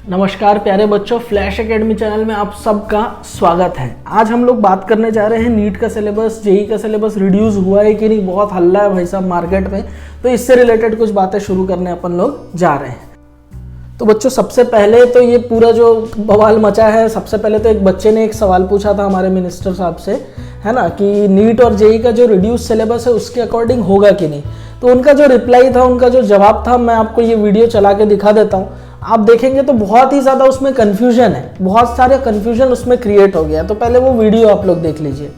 नमस्कार प्यारे बच्चों, फ्लैश एकेडमी चैनल में आप सबका स्वागत है। आज हम लोग बात करने जा रहे हैं नीट का सिलेबस, जेई का सिलेबस रिड्यूस हुआ है कि नहीं। बहुत हल्ला है भाई साहब मार्केट में, तो इससे रिलेटेड कुछ बातें शुरू करने अपन लोग जा रहे हैं। तो बच्चों सबसे पहले तो ये पूरा जो बवाल मचा है, सबसे पहले तो एक बच्चे ने एक सवाल पूछा था हमारे मिनिस्टर साहब से, है ना, कि नीट और जेई का जो रिड्यूस सिलेबस है उसके अकॉर्डिंग होगा कि नहीं। तो उनका जो रिप्लाई था, उनका जो जवाब था, मैं आपको ये वीडियो चला के दिखा देता हूँ। आप देखेंगे तो बहुत ही ज़्यादा उसमें कन्फ्यूजन है, बहुत सारे कन्फ्यूजन उसमें क्रिएट हो गया। तो पहले वो वीडियो आप लोग देख लीजिए।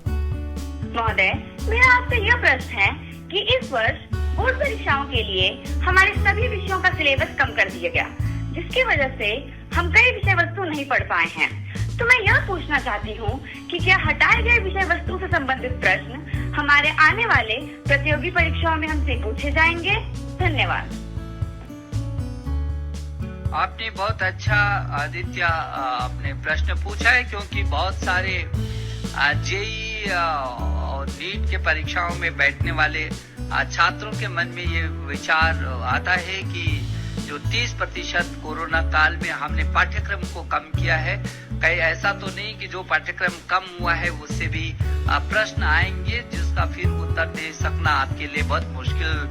महोदय, मेरा आपसे यह प्रश्न है कि इस वर्ष बोर्ड परीक्षाओं के लिए हमारे सभी विषयों का सिलेबस कम कर दिया गया, जिसकी वजह से हम कई विषय वस्तु नहीं पढ़ पाए हैं। तो मैं यह पूछना चाहती हूँ कि क्या हटाए गए विषय वस्तु से संबंधित प्रश्न हमारे आने वाले प्रतियोगी परीक्षाओं में हमसे पूछे जाएंगे? धन्यवाद। आपने बहुत अच्छा आदित्य आपने प्रश्न पूछा है, क्योंकि बहुत सारे जेई और नीट के परीक्षाओं में बैठने वाले छात्रों के मन में ये विचार आता है कि जो 30% कोरोना काल में हमने पाठ्यक्रम को कम किया है, कहीं ऐसा तो नहीं कि जो पाठ्यक्रम कम हुआ है उससे भी प्रश्न आएंगे जिसका फिर उत्तर दे सकना आपके लिए बहुत मुश्किल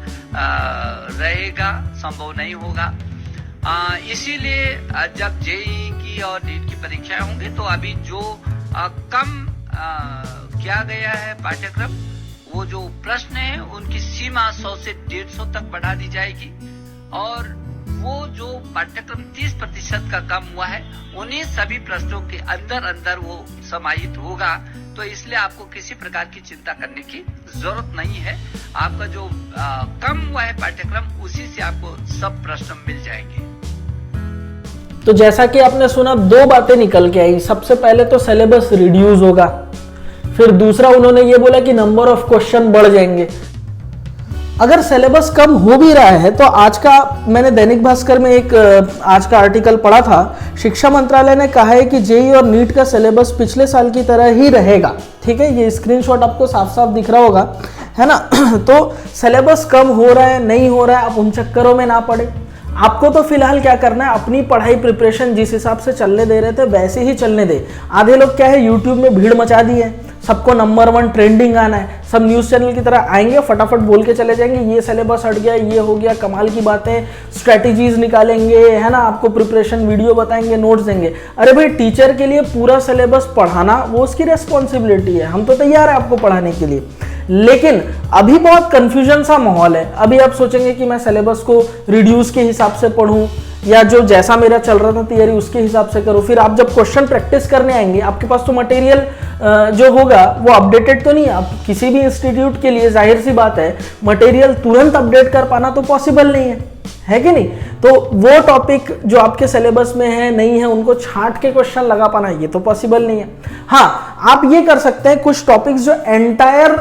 रहेगा, संभव नहीं होगा। इसीलिए जब जेई की और नीट की परीक्षाएं होंगी तो अभी जो कम किया गया है पाठ्यक्रम, वो जो प्रश्न है उनकी सीमा 100 से 150 तक बढ़ा दी जाएगी, और वो जो पाठ्यक्रम 30% का कम हुआ है उन्हीं सभी प्रश्नों के अंदर वो समाहित होगा। तो इसलिए आपको किसी प्रकार की चिंता करने की जरूरत नहीं है। आपका जो कम हुआ है पाठ्यक्रम, उसी से आपको सब प्रश्न मिल जाएंगे। तो जैसा कि आपने सुना, दो बातें निकल के आई। सबसे पहले तो सिलेबस रिड्यूस होगा, फिर दूसरा उन्होंने ये बोला कि नंबर ऑफ क्वेश्चन बढ़ जाएंगे। अगर सिलेबस कम हो भी रहा है तो आज का मैंने दैनिक भास्कर में एक आज का आर्टिकल पढ़ा था, शिक्षा मंत्रालय ने कहा है कि जेई और नीट का सिलेबस पिछले साल की तरह ही रहेगा। ठीक है, ये स्क्रीनशॉट आपको साफ साफ दिख रहा होगा, है ना। तो सिलेबस कम हो रहा है नहीं हो रहा है, आप उन चक्करों में ना पड़े। आपको तो फिलहाल क्या करना है, अपनी पढ़ाई प्रिपरेशन जिस हिसाब से चलने दे रहे थे वैसे ही चलने दे। आधे लोग क्या है, यूट्यूब में भीड़ मचा दी है, सबको नंबर 1 ट्रेंडिंग आना है, सब न्यूज़ चैनल की तरह आएंगे, फटाफट बोल के चले जाएंगे, ये सिलेबस हट गया, ये हो गया, कमाल की बातें, स्ट्रेटेजीज निकालेंगे, है ना, आपको प्रिपरेशन वीडियो बताएंगे, नोट्स देंगे। अरे भाई, टीचर के लिए पूरा सिलेबस पढ़ाना वो उसकी रेस्पॉन्सिबिलिटी है, हम तो तैयार है आपको पढ़ाने के लिए। लेकिन अभी बहुत कंफ्यूजन सा माहौल है। अभी आप सोचेंगे कि मैं सिलेबस को रिड्यूस के हिसाब से पढूं या जो जैसा मेरा चल रहा था तैयारी उसके हिसाब से करूं। फिर आप जब क्वेश्चन प्रैक्टिस करने आएंगे, आपके पास तो मटेरियल जो होगा वो अपडेटेड तो नहीं है। आप किसी भी इंस्टीट्यूट के लिए जाहिर सी बात है, मटेरियल तुरंत अपडेट कर पाना तो पॉसिबल नहीं है कि नहीं। तो वो टॉपिक जो आपके सिलेबस में है नहीं है, उनको छांट के क्वेश्चन लगा पाना ये तो पॉसिबल नहीं है। हाँ, आप ये कर सकते हैं, कुछ टॉपिक्स जो एंटायर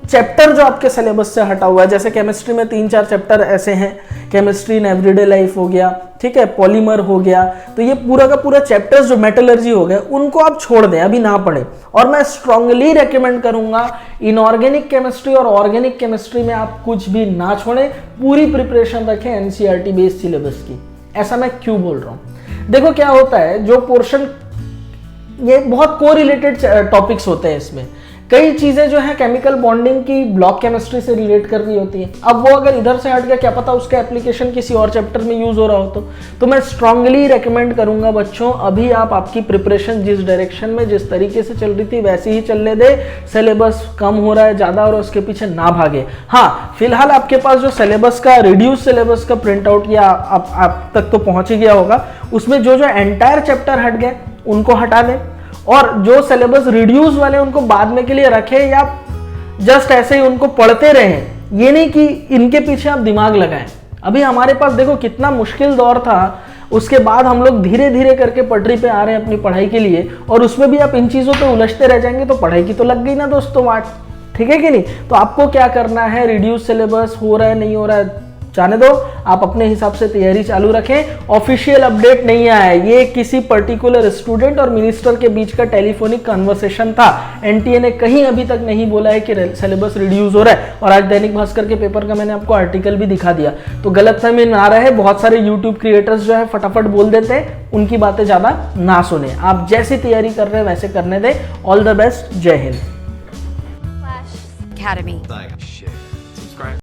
चैप्टर जो आपके सिलेबस से हटा हुआ है, जैसे केमिस्ट्री में 3-4 चैप्टर ऐसे हैं, केमिस्ट्री इन एवरीडे लाइफ हो गया, ठीक है, पॉलीमर हो गया, तो ये पूरा का पूरा चैप्टर्स जो मेटलर्जी हो गए उनको आप छोड़ दें, अभी ना पढ़ें। और मैं स्ट्रांगली रेकमेंड करूंगा, इनऑर्गेनिक केमिस्ट्री और ऑर्गेनिक केमिस्ट्री में आप कुछ भी ना छोड़ें, पूरी प्रिपरेशन रखें एनसीईआरटी बेस्ड सिलेबस की। ऐसा मैं क्यों बोल रहा हूं, देखो क्या होता है, जो पोर्शन ये बहुत कोरिलेटेड टॉपिक्स होते हैं, इसमें कई चीजें जो है केमिकल बॉन्डिंग की ब्लॉक केमिस्ट्री से रिलेट कर रही होती है। अब वो अगर इधर से हट गया, क्या पता उसका एप्लीकेशन किसी और चैप्टर में यूज हो रहा हो। तो मैं स्ट्रांगली रेकमेंड करूंगा बच्चों, अभी आप आपकी प्रिपरेशन जिस डायरेक्शन में जिस तरीके से चल रही थी वैसे ही चलने दे। सिलेबस कम हो रहा है ज्यादा और उसके पीछे ना भागे। हाँ, फिलहाल आपके पास जो सिलेबस का रिड्यूस सिलेबस का प्रिंट आउट या आप तक तो पहुंच ही गया होगा, उसमें जो एंटायर चैप्टर हट गए उनको हटा दें, और जो सिलेबस रिड्यूस वाले उनको बाद में के लिए रखें, या जस्ट ऐसे ही उनको पढ़ते रहें। ये नहीं कि इनके पीछे आप दिमाग लगाएं। अभी हमारे पास देखो कितना मुश्किल दौर था, उसके बाद हम लोग धीरे धीरे करके पटरी पे आ रहे हैं अपनी पढ़ाई के लिए, और उसमें भी आप इन चीज़ों पे उलझते रह जाएंगे तो पढ़ाई की तो लग गई ना दोस्तों वाट, ठीक है कि नहीं। तो आपको क्या करना है, रिड्यूस सिलेबस हो रहा है नहीं हो रहा है, जाने दो, आप अपने हिसाब से तैयारी चालू रखें। ऑफिशियल अपडेट नहीं आया है, ये किसी पर्टिकुलर स्टूडेंट और मिनिस्टर के बीच का टेलीफोनिक कन्वर्सेशन था। एनटीए ने कहीं अभी तक नहीं बोला है कि सिलेबस रिड्यूस हो रहा है। और आज दैनिक भास्कर के पेपर का मैंने आपको आर्टिकल भी दिखा दिया, तो गलतफहमी ना रहे। बहुत सारे यूट्यूब क्रिएटर्स जो है फटाफट बोल देते हैं, उनकी बातें ज्यादा ना सुने। आप जैसी तैयारी कर रहे हैं वैसे करने दें। ऑल द बेस्ट, जय Hind. Academy. Like, shit. Subscribe.